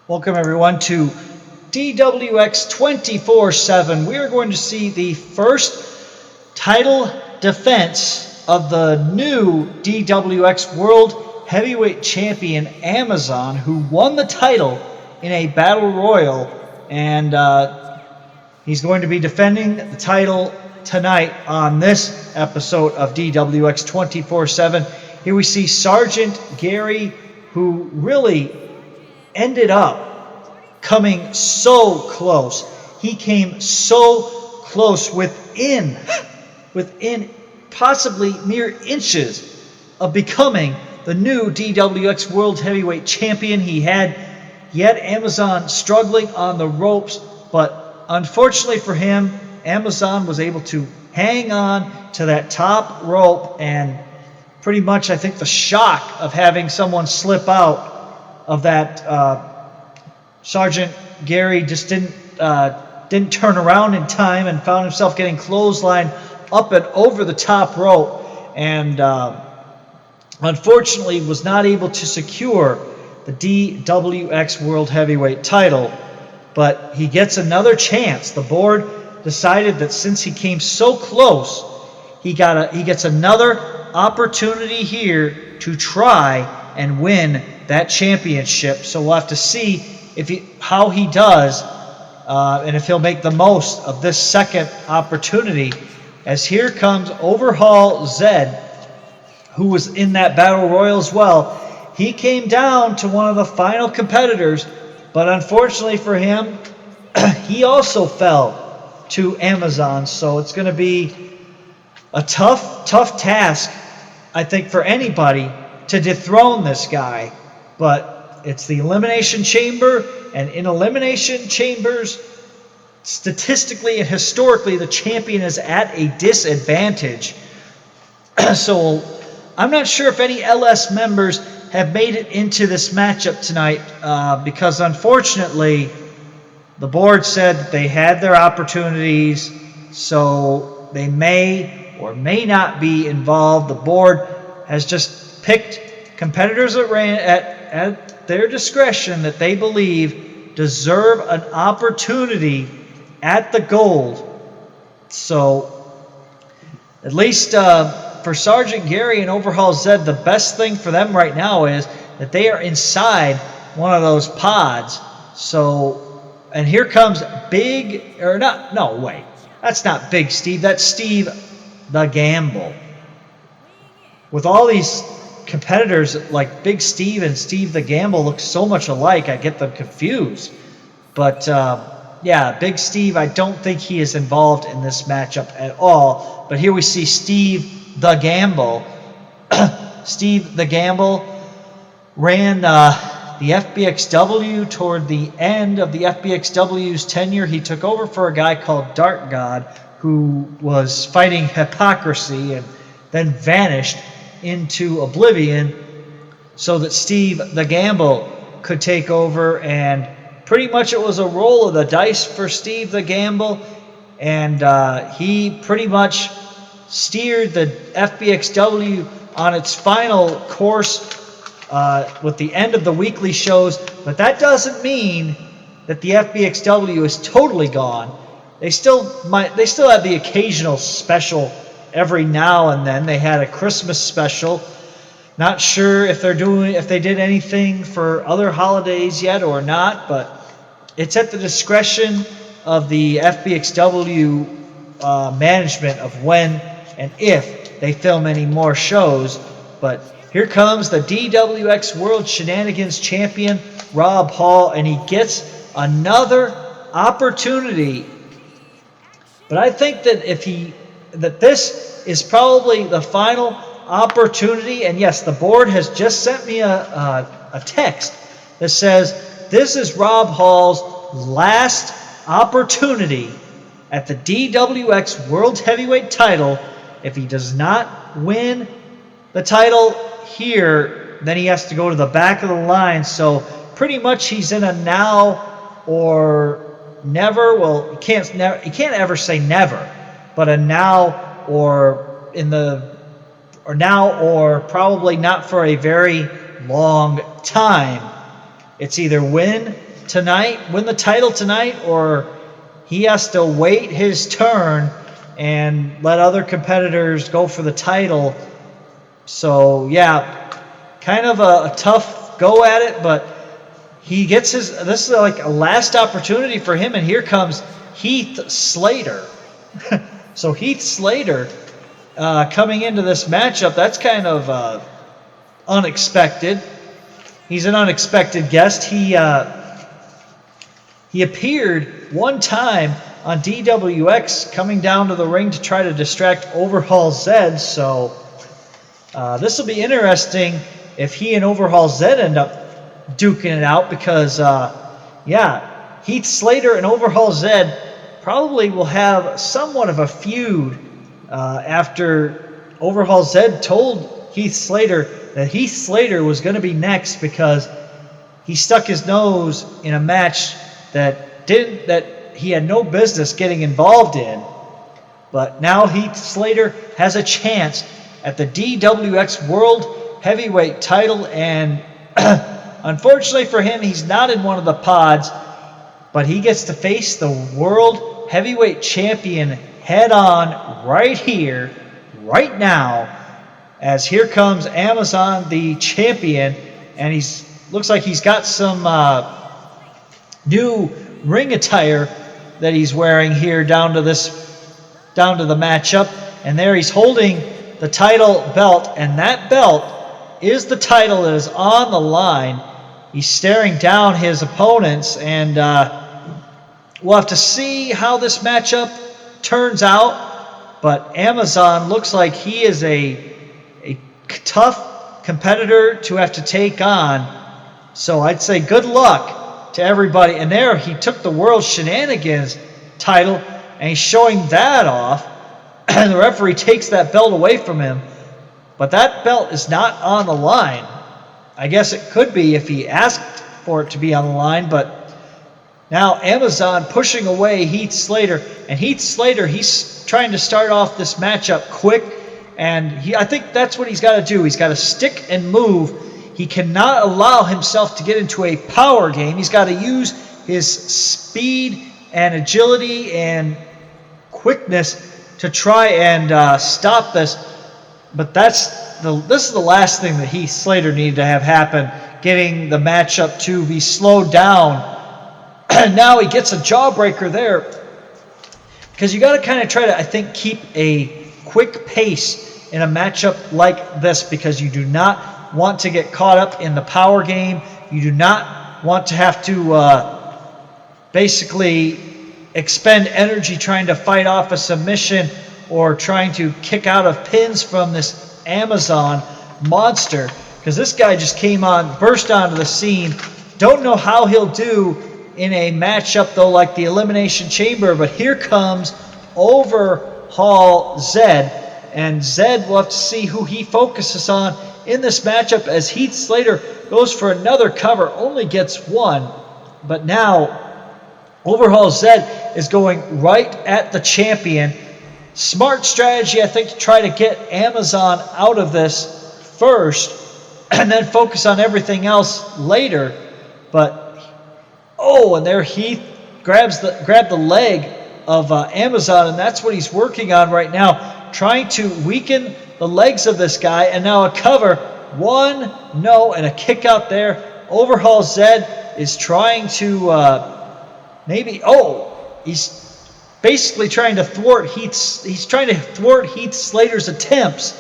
Welcome everyone to DWX 24/7. We are going to see the first title defense of the new DWX World Heavyweight Champion Amazon, who won the title in a battle royal, and he's going to be defending the title tonight on this episode of DWX 24/7. Here we see Sergeant Gary, who really ended up coming so close. He came so close within possibly mere inches of becoming the new DWX World Heavyweight Champion. He had Amazon struggling on the ropes, but unfortunately for him, Amazon was able to hang on to that top rope, and pretty much I think the shock of having someone slip out of that, Sergeant Gary just didn't turn around in time and found himself getting clotheslined up and over the top rope, and unfortunately was not able to secure the DWX World Heavyweight title. But he gets another chance. The board decided that since he came so close, he gets another opportunity here to try and win that championship. So we'll have to see how he does, and if he'll make the most of this second opportunity. As here comes Overhaul Zed, who was in that battle royal as well. He came down to one of the final competitors, but unfortunately for him, he also fell to Amazon. So it's going to be a tough task, I think, for anybody to dethrone this guy. But it's the Elimination Chamber, and in Elimination Chambers, statistically and historically, the champion is at a disadvantage. So I'm not sure if any LS members have made it into this matchup tonight, because unfortunately the board said that they had their opportunities, so they may or may not be involved. The board has just picked competitors at their discretion that they believe deserve an opportunity at the gold. So at least for Sergeant Gary and Overhaul Zed, the best thing for them right now is that they are inside one of those pods. So, and here comes that's not Big Steve, that's Steve the Gamble. With all these competitors like Big Steve and Steve the Gamble look so much alike, I get them confused. But yeah, Big Steve, I don't think he is involved in this matchup at all. But here we see Steve the Gamble. Steve the Gamble ran the FBXW toward the end of the FBXW's tenure. He took over for a guy called Dark God, who was fighting hypocrisy and then vanished into oblivion, so that Steve the Gamble could take over. And pretty much it was a roll of the dice for Steve the Gamble, and he pretty much steered the FBXW on its final course with the end of the weekly shows. But that doesn't mean that the FBXW is totally gone. They still have the occasional special every now and then. They had a Christmas special. Not sure if they did anything for other holidays yet or not, but it's at the discretion of the FBXW management of when and if they film any more shows. But here comes the DWX World Shenanigans Champion, Rob Hall, and he gets another opportunity. But I think that this is probably the final opportunity. And yes, the board has just sent me a text that says this is Rob Hall's last opportunity at the DWX World Heavyweight title. If he does not win the title here, then he has to go to the back of the line. So pretty much he's in a now or never. Well, you can't ever say never, but a now or now or probably not for a very long time. It's either win tonight, win the title tonight, or he has to wait his turn and let other competitors go for the title. So, yeah, kind of a tough go at it, but he gets this is like a last opportunity for him, and here comes Heath Slater. So Heath Slater coming into this matchup, that's kind of unexpected. He's an unexpected guest. He appeared one time on DWX coming down to the ring to try to distract Overhaul Zed, so this will be interesting if he and Overhaul Zed end up duking it out, because, yeah, Heath Slater and Overhaul Zed probably will have somewhat of a feud after Overhaul Zed told Heath Slater that Heath Slater was going to be next because he stuck his nose in a match that he had no business getting involved in. But now Heath Slater has a chance at the DWX World Heavyweight title, and unfortunately for him, he's not in one of the pods, but he gets to face the World Heavyweight Champion head on right here, right now, as here comes Amazon, the champion, and looks like he's got some new ring attire that he's wearing here down to the matchup, and there he's holding the title belt, and that belt is the title that is on the line. He's staring down his opponents, and we'll have to see how this matchup turns out, but Amazon looks like he is a tough competitor to have to take on, so I'd say good luck to everybody. And there he took the World Shenanigans title, and he's showing that off, and the referee takes that belt away from him, but that belt is not on the line. I guess it could be if he asked for it to be on the line, but now Amazon pushing away Heath Slater, and Heath Slater, he's trying to start off this matchup quick, and I think that's what he's got to do. He's got to stick and move. He cannot allow himself to get into a power game. He's got to use his speed and agility and quickness to try and stop this. But this is the last thing that Heath Slater needed to have happen, getting the matchup to be slowed down. And now he gets a jawbreaker there, because you got to kind of try to, I think, keep a quick pace in a matchup like this, because you do not want to get caught up in the power game. You do not want to have to basically expend energy trying to fight off a submission or trying to kick out of pins from this Amazon monster, because this guy just burst onto the scene. Don't know how he'll do in a matchup, though, like the Elimination Chamber, but here comes Overhaul Zed, and Zed will have to see who he focuses on in this matchup, as Heath Slater goes for another cover, only gets one, but now Overhaul Zed is going right at the champion. Smart strategy, I think, to try to get Amazon out of this first and then focus on everything else later. But, and there Heath grabbed the leg of Amazon, and that's what he's working on right now, trying to weaken the legs of this guy, and now a cover. One, no, and a kick out there. Overhaul Zed is trying to he's basically trying to thwart Heath Slater's attempts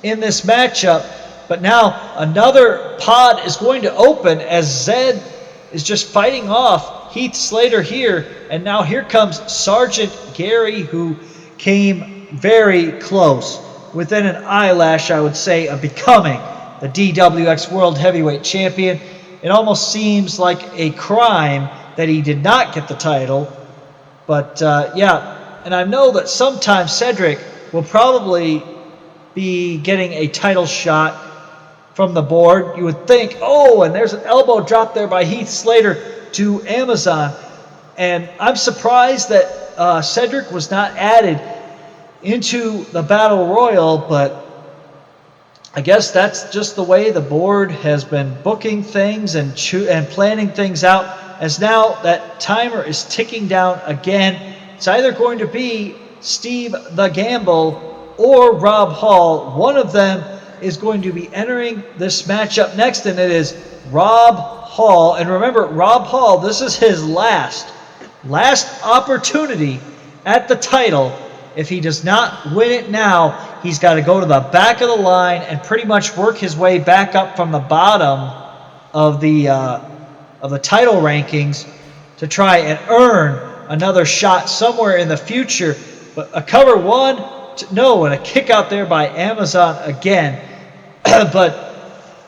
in this matchup. But now another pod is going to open as Zed is just fighting off Heath Slater here. And now here comes Sergeant Gary, who came very close, within an eyelash, I would say, of becoming the DWX World Heavyweight Champion. It almost seems like a crime that he did not get the title. But, and I know that sometimes Cedric will probably be getting a title shot from the board. You would think, and there's an elbow drop there by Heath Slater to Amazon. And I'm surprised that Cedric was not added into the Battle Royal, but I guess that's just the way the board has been booking things and planning things out as now that timer is ticking down again. It's either going to be Steve the Gamble or Rob Hall. One of them is going to be entering this matchup next, and it is Rob Hall. And remember, Rob Hall, this is his last opportunity at the title. If he does not win it now, he's got to go to the back of the line and pretty much work his way back up from the bottom of the title rankings to try and earn another shot somewhere in the future. But a cover 1-0 and a kick out there by Amazon again. But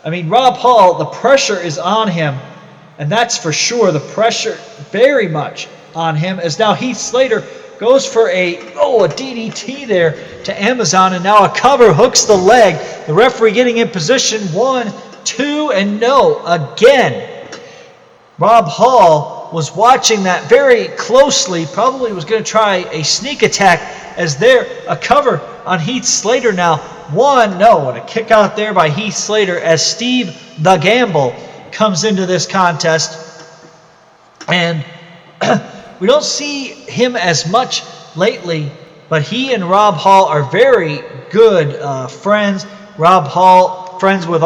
I mean, Rob Hall, the pressure is on him, and that's for sure. The pressure very much on him, as now Heath Slater goes for a DDT there to Amazon, and now a cover hooks the leg. The referee getting in position, 1, 2, and no again. Rob Hall was watching that very closely, probably was going to try a sneak attack, as there a cover on Heath Slater now. 1-0, and a kick out there by Heath Slater as Steve the Gamble comes into this contest. And we don't see him as much lately, but he and Rob Hall are very good friends. Rob Hall friends with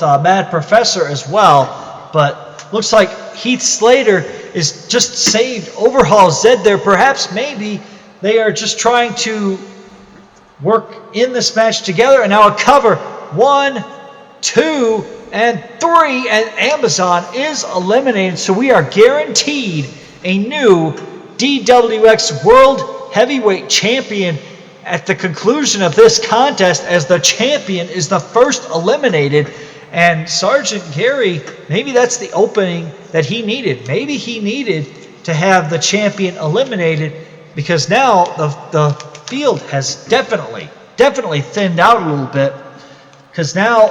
Mad Professor as well, but looks like Heath Slater is just saved Overhaul Zed there. Perhaps maybe they are just trying to work in this match together, and now a cover. 1, 2, and 3, and Amazon is eliminated. So we are guaranteed a new DWX World Heavyweight Champion at the conclusion of this contest, as the champion is the first eliminated. And Sergeant Gary, maybe that's the opening that he needed. Maybe he needed to have the champion eliminated, because now the field has definitely thinned out a little bit, because now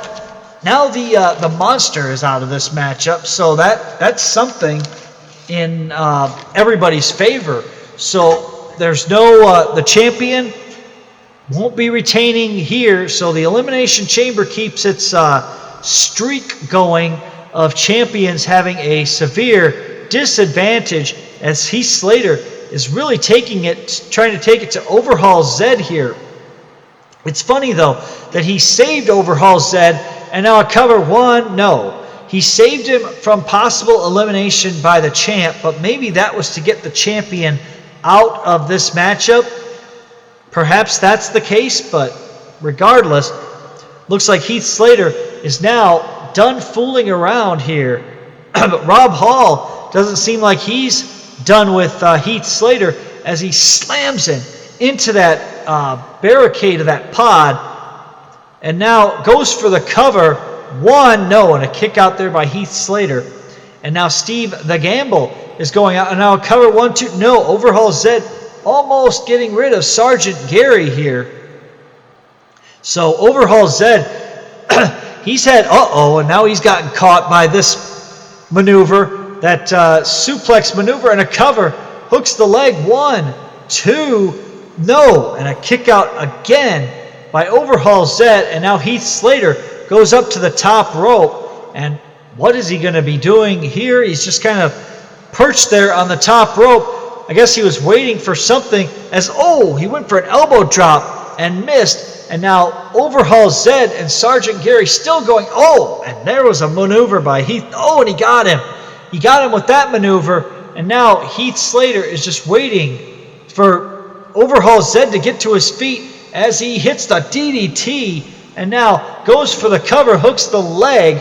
the monster is out of this matchup. So that's something in everybody's favor. So there's no the champion won't be retaining here, so the Elimination Chamber keeps its streak going of champions having a severe disadvantage, as Heath Slater is really trying to take it to Overhaul Zed here. It's funny though that he saved Overhaul Zed, and now a cover 1, no. He saved him from possible elimination by the champ, but maybe that was to get the champion out of this matchup. Perhaps that's the case, but regardless, looks like Heath Slater is now done fooling around here. But Rob Hall doesn't seem like he's done with Heath Slater, as he slams him into that barricade of that pod, and now goes for the cover. 1-0, and a kick out there by Heath Slater. And now Steve the Gamble is going out, and now a cover 1, 2, no. Overhaul Zed almost getting rid of Sergeant Gary here. So Overhaul Zed, he's had and now he's gotten caught by this maneuver, that suplex maneuver, and a cover hooks the leg. 1, 2, no, and a kick out again by Overhaul Zed. And now Heath Slater goes up to the top rope, and what is he going to be doing here? He's just kind of perched there on the top rope. I guess he was waiting for something, as he went for an elbow drop and missed. And now Overhaul Zed and Sergeant Gary still going. And there was a maneuver by Heath. And he got him. He got him with that maneuver. And now Heath Slater is just waiting for Overhaul Zed to get to his feet as he hits the DDT, and now goes for the cover, hooks the leg.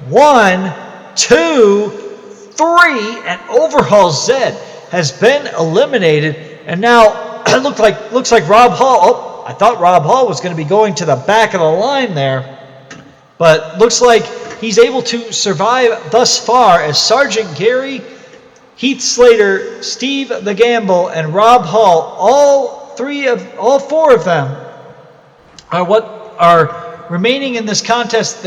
1, 2, 3, and Overhaul Zed has been eliminated. And now it looks like Rob Hall. I thought Rob Hall was going to be going to the back of the line there, but looks like he's able to survive thus far, as Sergeant Gary, Heath Slater, Steve the Gamble, and Rob Hall, all four of them are what are remaining in this contest.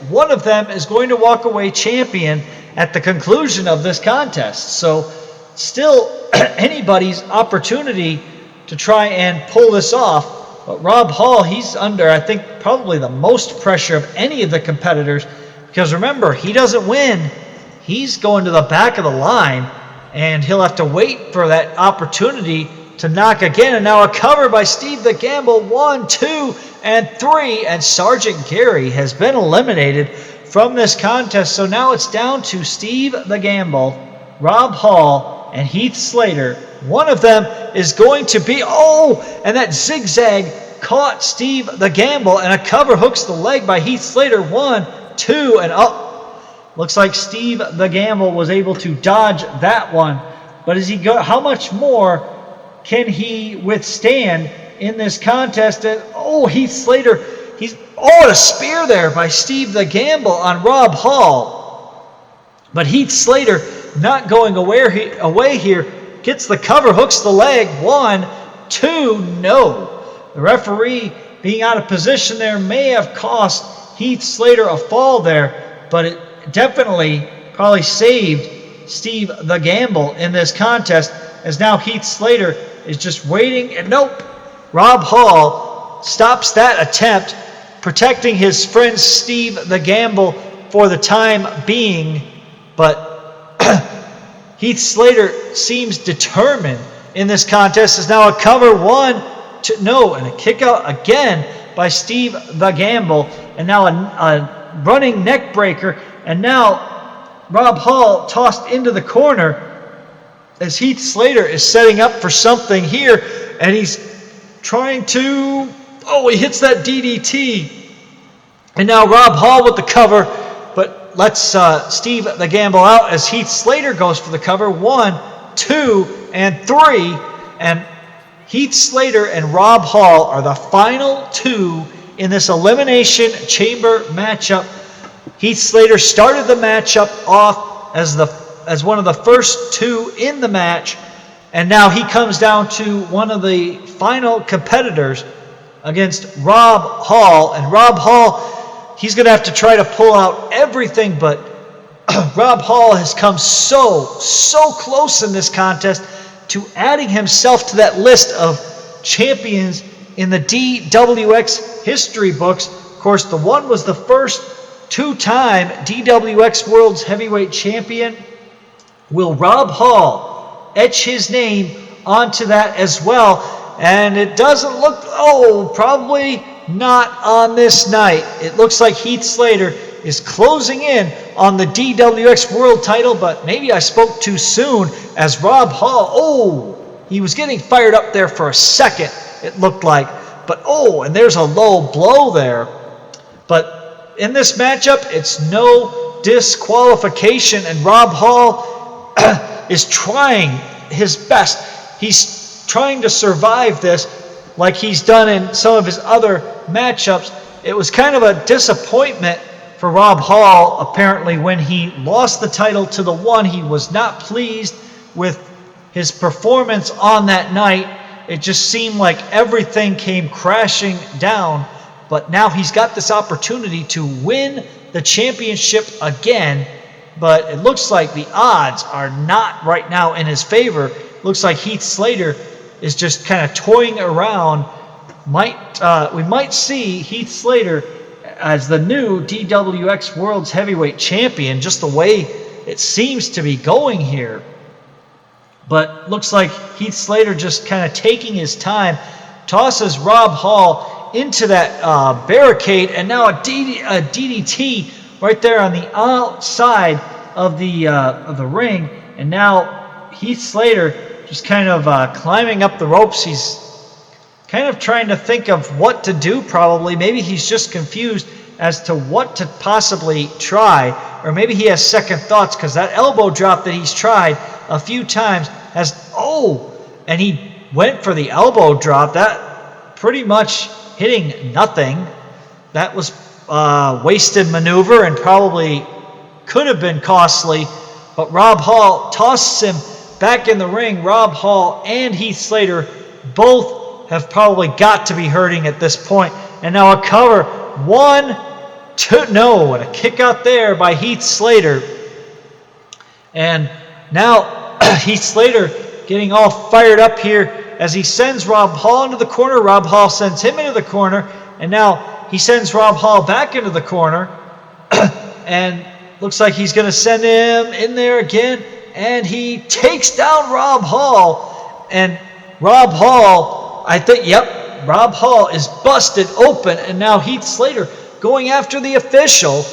One of them is going to walk away champion at the conclusion of this contest. So still anybody's opportunity to try and pull this off. But Rob Hall, he's under, I think, probably the most pressure of any of the competitors, because remember, he doesn't win. he's going to the back of the line, and he'll have to wait for that opportunity to knock again. And now a cover by Steve the Gamble, 1, 2, and 3, and Sergeant Gary has been eliminated from this contest. So now it's down to Steve the Gamble, Rob Hall, and Heath Slater. One of them is going to be, and that zigzag caught Steve the Gamble, and a cover hooks the leg by Heath Slater. 1, 2, and looks like Steve the Gamble was able to dodge that one. But how much more can he withstand in this contest? And Heath Slater, and a spear there by Steve the Gamble on Rob Hall. But Heath Slater not going away here, gets the cover, hooks the leg. 1, 2, no. The referee being out of position there may have cost Heath Slater a fall there, but it definitely probably saved Steve the Gamble in this contest, as now Heath Slater is just waiting, and nope. Rob Hall stops that attempt, protecting his friend Steve the Gamble for the time being, but Heath Slater seems determined in this contest. Is now a cover, 1, 2, no, and a kick out again by Steve the Gamble, and now a running neck breaker, and now Rob Hall tossed into the corner as Heath Slater is setting up for something here, and he's trying to, he hits that DDT, and now Rob Hall with the cover, but lets Steve the Gamble out as Heath Slater goes for the cover. 1, 2, and 3, and Heath Slater and Rob Hall are the final two in this Elimination Chamber matchup. Heath Slater started the matchup off as one of the first two in the match, and now he comes down to one of the final competitors against Rob Hall, and Rob Hall, he's going to have to try to pull out everything, but Rob Hall has come so close in this contest to adding himself to that list of champions in the DWX history books. Of course, the one was the first two-time DWX World's Heavyweight Champion. Will Rob Hall etch his name onto that as well? And it doesn't look, probably not on this night. It looks like Heath Slater is closing in on the DWX World title, but maybe I spoke too soon, as Rob Hall, he was getting fired up there for a second, it looked like, but and there's a low blow there. But in this matchup, it's no disqualification, and Rob Hall is trying his best. He's trying to survive this like he's done in some of his other matchups. It was kind of a disappointment for Rob Hall, apparently, when he lost the title to the one. He was not pleased with his performance on that night. It just seemed like everything came crashing down. But now he's got this opportunity to win the championship again. But it looks like the odds are not right now in his favor. Looks like Heath Slater is just kind of toying around. We might see Heath Slater as the new DWX World's Heavyweight Champion, just the way it seems to be going here. But looks like Heath Slater just kind of taking his time, tosses Rob Hall into that barricade, and now a DDT right there on the outside of the ring. And now Heath Slater just kind of climbing up the ropes. He's kind of trying to think of what to do, probably. Maybe he's just confused as to what to possibly try, or maybe he has second thoughts, because that elbow drop that he's tried a few times has, and he went for the elbow drop. That pretty much hitting nothing. That was wasted maneuver and probably could have been costly, but Rob Hall tosses him back in the ring. Rob Hall and Heath Slater both have probably got to be hurting at this point. And now a cover, 1, 2, no, and a kick out there by Heath Slater. And now Heath Slater getting all fired up here as he sends Rob Hall into the corner. Rob Hall sends him into the corner, and now he sends Rob Hall back into the corner. And looks like he's going to send him in there again. And he takes down Rob Hall. And Rob Hall, Rob Hall is busted open. And now Heath Slater going after the official.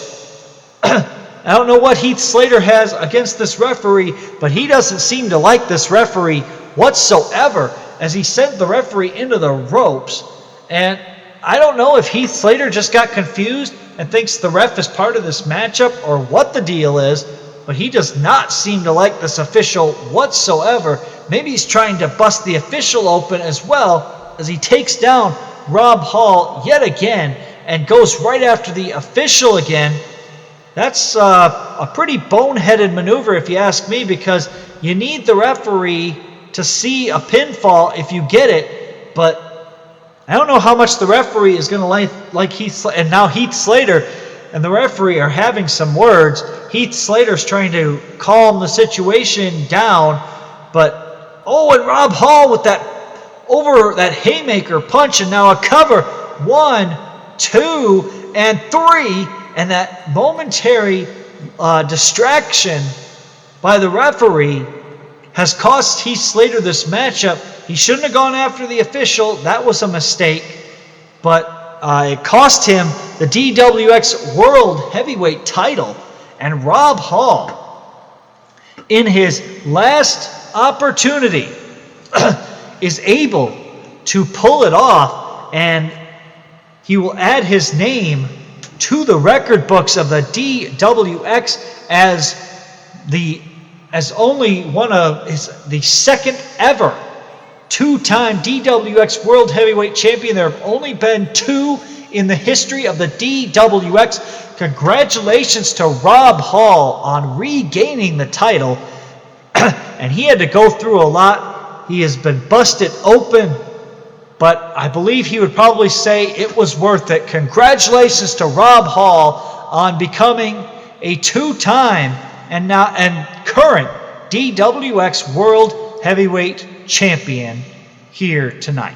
I don't know what Heath Slater has against this referee, but he doesn't seem to like this referee whatsoever, as he sent the referee into the ropes. And I don't know if Heath Slater just got confused and thinks the ref is part of this matchup or what the deal is, but he does not seem to like this official whatsoever. Maybe he's trying to bust the official open as well, as he takes down Rob Hall yet again and goes right after the official again. That's a pretty boneheaded maneuver, if you ask me, because you need the referee to see a pinfall if you get it, but I don't know how much the referee is going to like Heath Slater. And now Heath Slater and the referee are having some words. Heath Slater's trying to calm the situation down, but and Rob Hall with that haymaker punch, and now a cover. 1, 2, and 3. And that momentary distraction by the referee has cost Heath Slater this matchup. He shouldn't have gone after the official. That was a mistake. But it cost him the DWX World Heavyweight title. And Rob Hall, in his last opportunity, is able to pull it off. And he will add his name to the record books of the DWX as only one of the second ever two-time DWX World Heavyweight Champion. There have only been 2 in the history of the DWX. Congratulations to Rob Hall on regaining the title. And he had to go through a lot. He has been busted open, but I believe he would probably say it was worth it. Congratulations to Rob Hall on becoming a 2-time and current DWX World Heavyweight Champion here tonight.